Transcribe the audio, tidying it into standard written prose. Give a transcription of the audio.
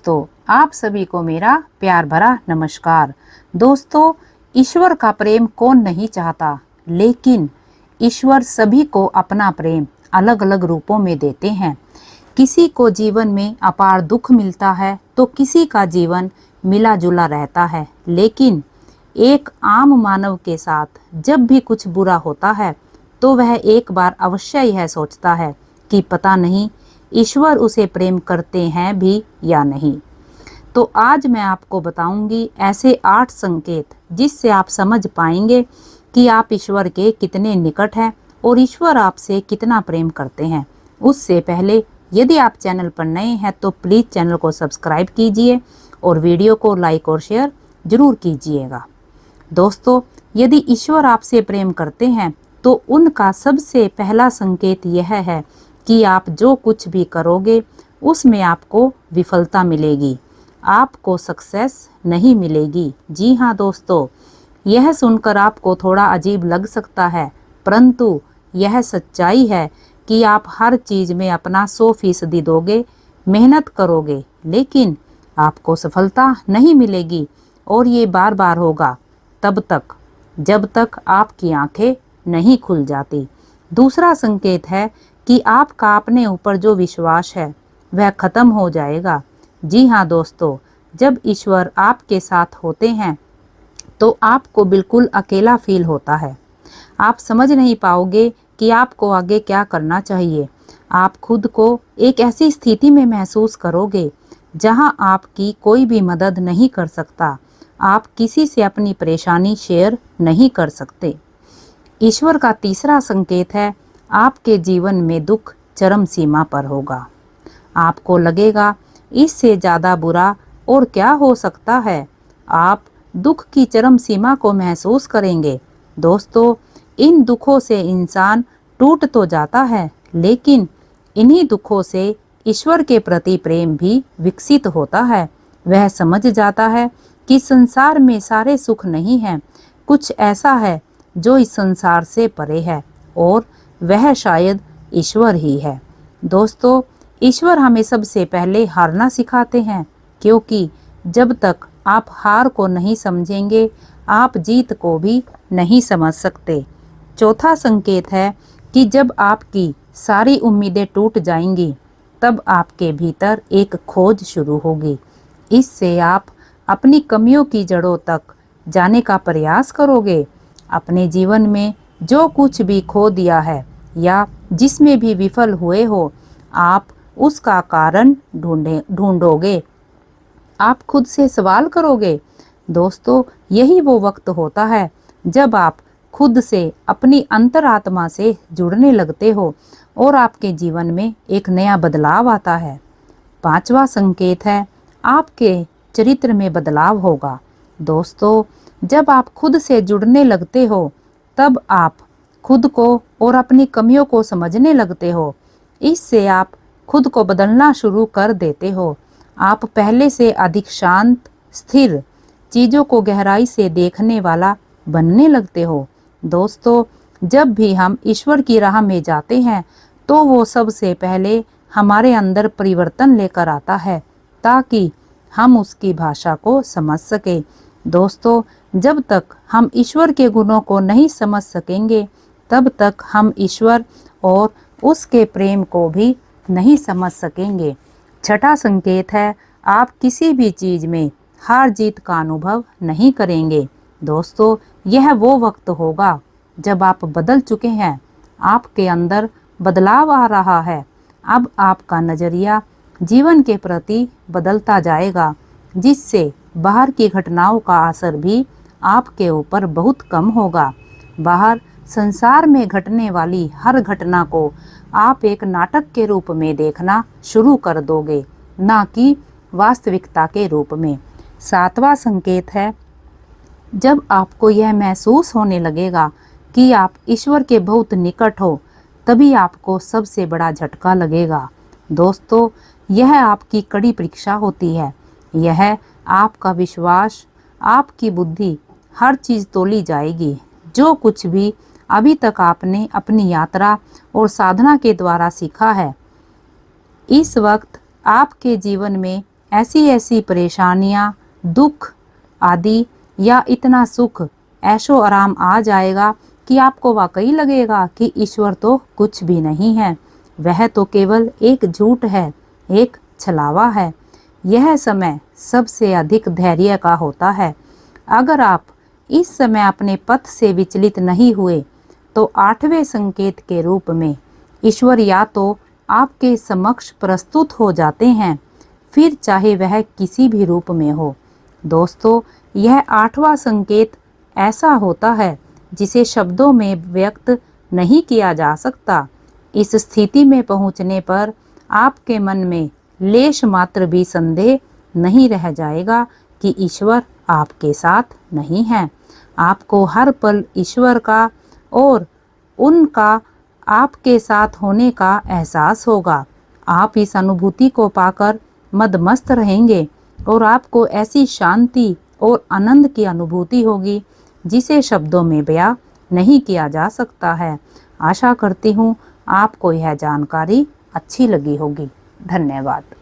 दोस्तों, आप सभी को मेरा प्यार भरा नमस्कार। दोस्तों, ईश्वर का प्रेम कौन नहीं चाहता, लेकिन ईश्वर सभी को अपना प्रेम अलग अलग रूपों में देते हैं। किसी को जीवन में अपार दुख मिलता है तो किसी का जीवन मिला जुला रहता है, लेकिन एक आम मानव के साथ जब भी कुछ बुरा होता है तो वह एक बार अवश्य यह सोचता है कि पता नहीं ईश्वर उसे प्रेम करते हैं भी या नहीं। तो आज मैं आपको बताऊंगी ऐसे 8 संकेत जिससे आप समझ पाएंगे कि आप ईश्वर के कितने निकट हैं और ईश्वर आपसे कितना प्रेम करते हैं। उससे पहले यदि आप चैनल पर नए हैं तो प्लीज़ चैनल को सब्सक्राइब कीजिए और वीडियो को लाइक और शेयर जरूर कीजिएगा। दोस्तों, यदि ईश्वर आपसे प्रेम करते हैं तो उनका सबसे पहला संकेत यह है कि आप जो कुछ भी करोगे उसमें आपको विफलता मिलेगी, आपको सक्सेस नहीं मिलेगी। जी हाँ दोस्तों, यह सुनकर आपको थोड़ा अजीब लग सकता है, परंतु यह सच्चाई है कि आप हर चीज़ में अपना 100% दोगे, मेहनत करोगे, लेकिन आपको सफलता नहीं मिलेगी और ये बार बार होगा तब तक जब तक आपकी आंखें नहीं खुल जाती। दूसरा संकेत है कि आपका अपने ऊपर जो विश्वास है वह खत्म हो जाएगा। जी हाँ दोस्तों, जब ईश्वर आपके साथ होते हैं तो आपको बिल्कुल अकेला फील होता है। आप समझ नहीं पाओगे कि आपको आगे क्या करना चाहिए। आप खुद को एक ऐसी स्थिति में महसूस करोगे जहां आपकी कोई भी मदद नहीं कर सकता। आप किसी से अपनी परेशानी शेयर नहीं कर सकते। ईश्वर का तीसरा संकेत है आपके जीवन में दुख चरम सीमा पर होगा। आपको लगेगा इससे ज़्यादा बुरा और क्या हो सकता है। आप दुख की चरम सीमा को महसूस करेंगे। दोस्तों, इन दुखों से इंसान टूट तो जाता है, लेकिन इन्हीं दुखों से ईश्वर के प्रति प्रेम भी विकसित होता है। वह समझ जाता है कि संसार में सारे सुख नहीं हैं, कुछ ऐसा है जो इस संसार से परे है और वह शायद ईश्वर ही है। दोस्तों, ईश्वर हमें सबसे पहले हारना सिखाते हैं, क्योंकि जब तक आप हार को नहीं समझेंगे आप जीत को भी नहीं समझ सकते। चौथा संकेत है कि जब आपकी सारी उम्मीदें टूट जाएंगी तब आपके भीतर एक खोज शुरू होगी। इससे आप अपनी कमियों की जड़ों तक जाने का प्रयास करोगे। अपने जीवन में जो कुछ भी खो दिया है या जिसमें भी विफल हुए हो, आप उसका कारण ढूंढोगे। आप खुद से सवाल करोगे। दोस्तों, यही वो वक्त होता है जब आप खुद से अपनी अंतरात्मा से जुड़ने लगते हो और आपके जीवन में एक नया बदलाव आता है। पांचवा संकेत है आपके चरित्र में बदलाव होगा। दोस्तों, जब आप खुद से जुड़ने लगते हो तब आप खुद को और अपनी कमियों को समझने लगते हो। इससे आप खुद को बदलना शुरू कर देते हो। आप पहले से अधिक शांत, स्थिर, चीज़ों को गहराई से देखने वाला बनने लगते हो। दोस्तों, जब भी हम ईश्वर की राह में जाते हैं तो वो सबसे पहले हमारे अंदर परिवर्तन लेकर आता है ताकि हम उसकी भाषा को समझ सके। दोस्तों, जब तक हम ईश्वर के गुणों को नहीं समझ सकेंगे तब तक हम ईश्वर और उसके प्रेम को भी नहीं समझ सकेंगे। छठा संकेत है आप किसी भी चीज़ में हार जीत का अनुभव नहीं करेंगे। दोस्तों, यह वो वक्त होगा जब आप बदल चुके हैं, आपके अंदर बदलाव आ रहा है। अब आपका नज़रिया जीवन के प्रति बदलता जाएगा, जिससे बाहर की घटनाओं का असर भी आपके ऊपर बहुत कम होगा। बाहर संसार में घटने वाली हर घटना को आप एक नाटक के रूप में देखना शुरू कर दोगे, ना कि वास्तविकता के रूप में। सातवां संकेत है जब आपको यह महसूस होने लगेगा कि आप ईश्वर के बहुत निकट हो, तभी आपको सबसे बड़ा झटका लगेगा। दोस्तों, यह आपकी कड़ी परीक्षा होती है। यह आपका विश्वास, आपकी बुद्धि, हर चीज़ तोली जाएगी। जो कुछ भी अभी तक आपने अपनी यात्रा और साधना के द्वारा सीखा है, इस वक्त आपके जीवन में ऐसी ऐसी परेशानियां, दुख आदि या इतना सुख, ऐशो आराम आ जाएगा कि आपको वाकई लगेगा कि ईश्वर तो कुछ भी नहीं है, वह तो केवल एक झूठ है, एक छलावा है। यह समय सबसे अधिक धैर्य का होता है। अगर आप इस समय अपने पथ से विचलित नहीं हुए तो आठवें संकेत के रूप में ईश्वर या तो आपके समक्ष प्रस्तुत हो जाते हैं, फिर चाहे वह किसी भी रूप में हो। दोस्तों, यह आठवां संकेत ऐसा होता है जिसे शब्दों में व्यक्त नहीं किया जा सकता। इस स्थिति में पहुंचने पर आपके मन में लेश मात्र भी संदेह नहीं रह जाएगा कि ईश्वर आपके साथ नहीं है। आपको हर पल ईश्वर का और उनका आपके साथ होने का एहसास होगा। आप इस अनुभूति को पाकर मदमस्त रहेंगे और आपको ऐसी शांति और आनंद की अनुभूति होगी जिसे शब्दों में बयां नहीं किया जा सकता है। आशा करती हूँ आपको यह जानकारी अच्छी लगी होगी। धन्यवाद।